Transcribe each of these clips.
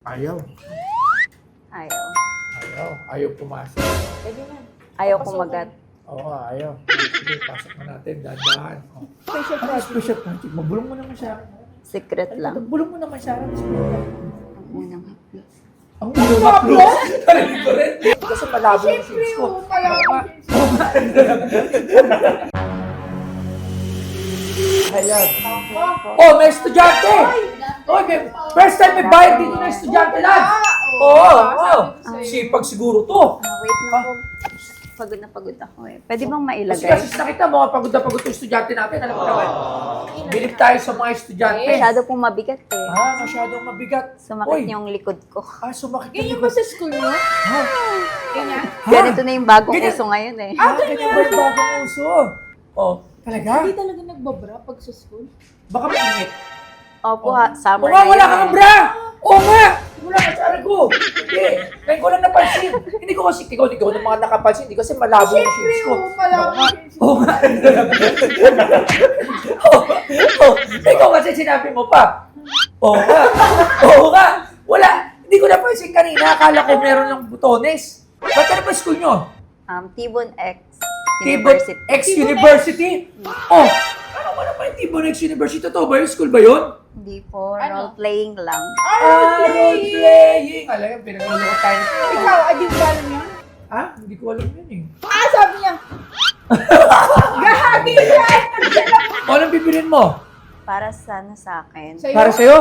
Ayaw. Ayaw. Ayaw pumasok. Pwede na. Ayaw kumagat. Oo, ayaw. Sige, pasok na natin. Dahan-dahan. Oh. Special Ano project. special project? Magbulong mo naman sa akin. Secret lang. Magbulong mo naman sa akin. Ang unang haplos. Ang ulo na plus. Talagang ko rin. Kasi malabo yung Siyempre, shades ko. malabo Oo nga. Ayan. Oh, may estudyante! Oh, may, first time may bayad dito na estudyante lang. Oo. Sipag siguro to. Wait na po. Pagod na pagod ako eh. Pwede bang Kasi mailagay? nakita mo, pagod na pagod yung estudyante natin. Alam mo naman. Bilib tayo sa mga estudyante. Masyado pong mabigat eh. Masyadong mabigat. Sumakit yung likod ko. Sumakit Ganyan yung ba sa school nyo? Ganyan? Ganito na yung bagong Ganyan. uso ngayon eh. Ganyan ba yung bagong uso? Oh, talaga? Hindi talaga nagbabra pag sa school? Baka mainit. Opo ha, summer Oo nga, wala ngayon kang eh. bra! Oo nga! Wala ka sa aray ko! Hindi! Ngayon ko lang napansin. Hindi ko kasi, ikaw ng mga nakapansin. Hindi kasi malabo yung shades ko. malabo Oo nga. Ikaw kasi sinabi mo pa. Oo nga. Oo nga. Wala. Hindi ko napansin kanina. Akala ko meron ng butones. Ba't ano ba school nyo? Tibon X Tibon University. X University? Oh! Ano ba naman yung Tibon X University? Totoo ba yung school ba yun? Hindi po, Ano? role-playing lang. Role-playing! Alam yung pinag-uloko tayo. Ikaw, adi mo alam yan? Hindi ko alam yun eh. Sabi niya. Gahagi yan! Anong bibilin mo? Para sana sa akin. Sa'yo? Para sa'yo?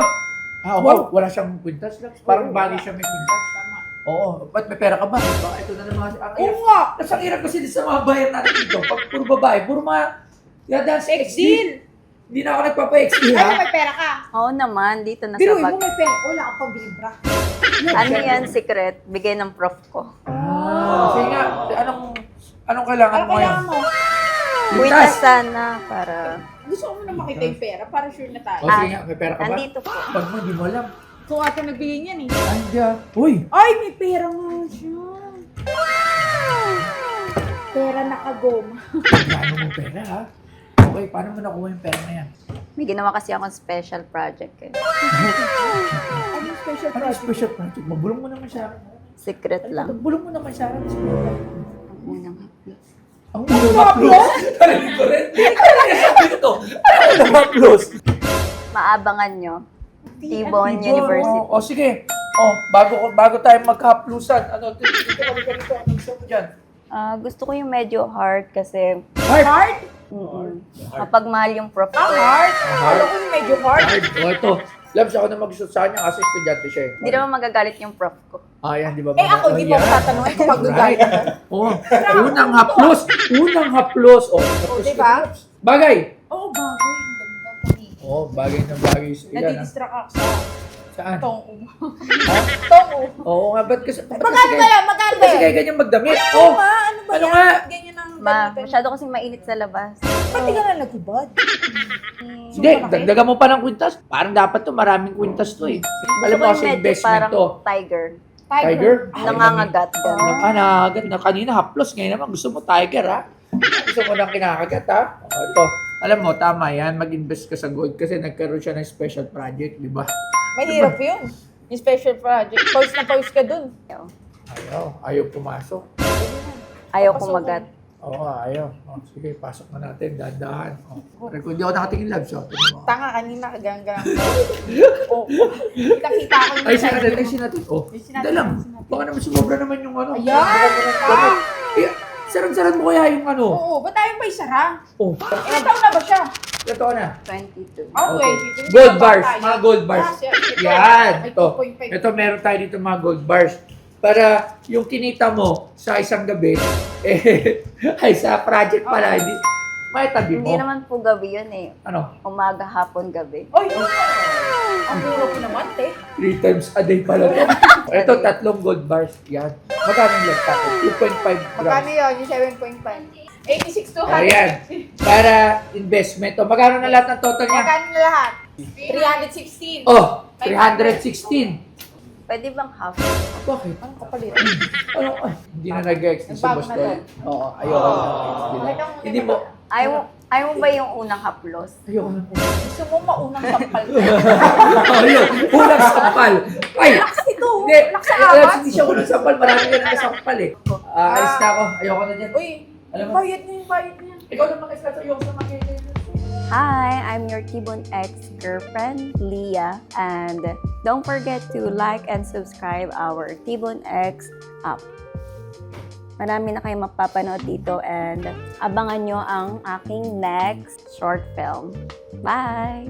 Wow, wala siyang kwintas lang. Parang bagay siya may kwintas. Tama. Oo, ba't may pera ka ba? Baka ito na naman. Oo nga! Ang hirap kasi sa mga bayan natin dito. Pag puro babae, puro mga yadang sa XD. Hindi na ako nagpapa-XD ha. Ano, may pera ka? Oo naman, dito na sa Biruin bag. mo may pera. Wala ka pang bra. Ano yan, secret? Bigay ng prof ko. Sige nga, anong kailangan Ano mo ngayon? kailangan mo? Kwintas sana para... Gusto ko muna makita yung pera para sure na tayo. Sige nga, may pera ka ba? Nandito po. Pag mo, di mo alam. Kung ate nagbigay niyan eh. Andiyan. Uy! Ay, may pera nga siya. Pera nakagoma. Paano mo pera ha? Okay, paano mo nakuha yung pera na yan? May ginawa kasi akong special project eh. Ano yung special Ano yung project? special project? Magbulong mo naman sa akin. Secret lang. Magbulong mo naman sa akin. Ang unang haplos. Ang unang haplos? Talagang ko rin. Talagang sabi ko to. Ang unang haplos? Maabangan nyo. Tibon University. O sige. Bago tayo magkahaplusan. Dito kami ganito. Ano gusto mo dyan? Gusto ko yung medyo hard kasi Hard? mapagmahal yung prof ko. Hard? Alam ko yung medyo hard. Ito. Labs ako na mag-shoot sa kanya kasi estudyante siya eh. Hindi naman magagalit yung prof ko. Yan, di ba? Ako, di mo ako tatanungin kung magagalit ako. Unang haplos. Unang haplos. Diba? Bagay. Oo, bago. Ang ganda pa Bagay na bagay sa ilan. Nadidistract ako sa Saan? tong Tong Oo nga, ba't kasi... Magkano ba yan? Magkano ba Kasi yan? kaya ganyan magdamit. Oo nga, ano ba Ano yan? nga? Ganyan ang Masyado kasi mainit sa labas. Pati ka na naghubad. Hindi, dagdagan mo pa ng kwintas. Parang dapat to, maraming kwintas to eh. Alam mo kasi medyo investment parang to. tiger. Tiger? Nangangagat. Nangangagat na kanina, haplos. Ngayon naman, gusto mo tiger ha? Gusto mo nang kinakagat ha? Ito. Alam mo, tama yan. Mag-invest ka sa gold kasi nagkaroon siya ng special project, di ba? Mahirap yun. Yung special project. Pause na pause ka dun. Ayaw pumasok. Ayaw kumagat. Ayaw. Sige, pasok na natin. Dahan-dahan. Kung hindi ako nakatingin love shot. Tanga kanina, kagang-gang. Kita-kita ko yung Ay, sinatin. Hindi lang. Baka naman sumobra naman yung ano. Ayan! Sarang-sarang mo kaya yung ano. Oo, ba't tayo pa isara? Ilan taon na ba siya? Ito na. 22. Okay. 22. Gold bars. Mga gold bars. Ito. Yan. May Ito. 2.5. Ito, meron tayo dito mga gold bars. Para yung kinita mo sa isang gabi, ay sa project pala, hindi, may tabi mo. Hindi naman po gabi yun eh. Ano? Umaga, hapon, gabi. Oy! Ang mura ko naman, te. 3 times a day pala to. Ito, 3 gold bars. Yan. Magkano yung lagta ko? 2.5 Magkano grams. yun? Yung 7.5? 86 to 100. Ayan. Para investment. O, magkano na lahat ng total niya? Magkano na lahat? 316. Oh, 316. Pwede bang half? Bakit? Anong kapalit? Ano? Hindi na nag-exist si Nagbago Boss na Tol. Oo, ayoko na. Hindi mo. Ayaw mo ba yung unang haplos? Ayoko na po. Gusto mo maunang sampal ka. Ayun, unang sampal. Ay, Hindi, Anak sa apat. hindi siya unang sampal. Marami ka na nasampal eh. Alis na ako. Ayoko na dyan. Uy, Alam mo, bayad niya. ikaw lang makislat. Ayoko na makita. Hi, I'm your Tibon X girlfriend, Leah. And don't forget to like and subscribe our Tibon X app. Marami na kayong mapapanood dito and abangan nyo ang aking next short film. Bye!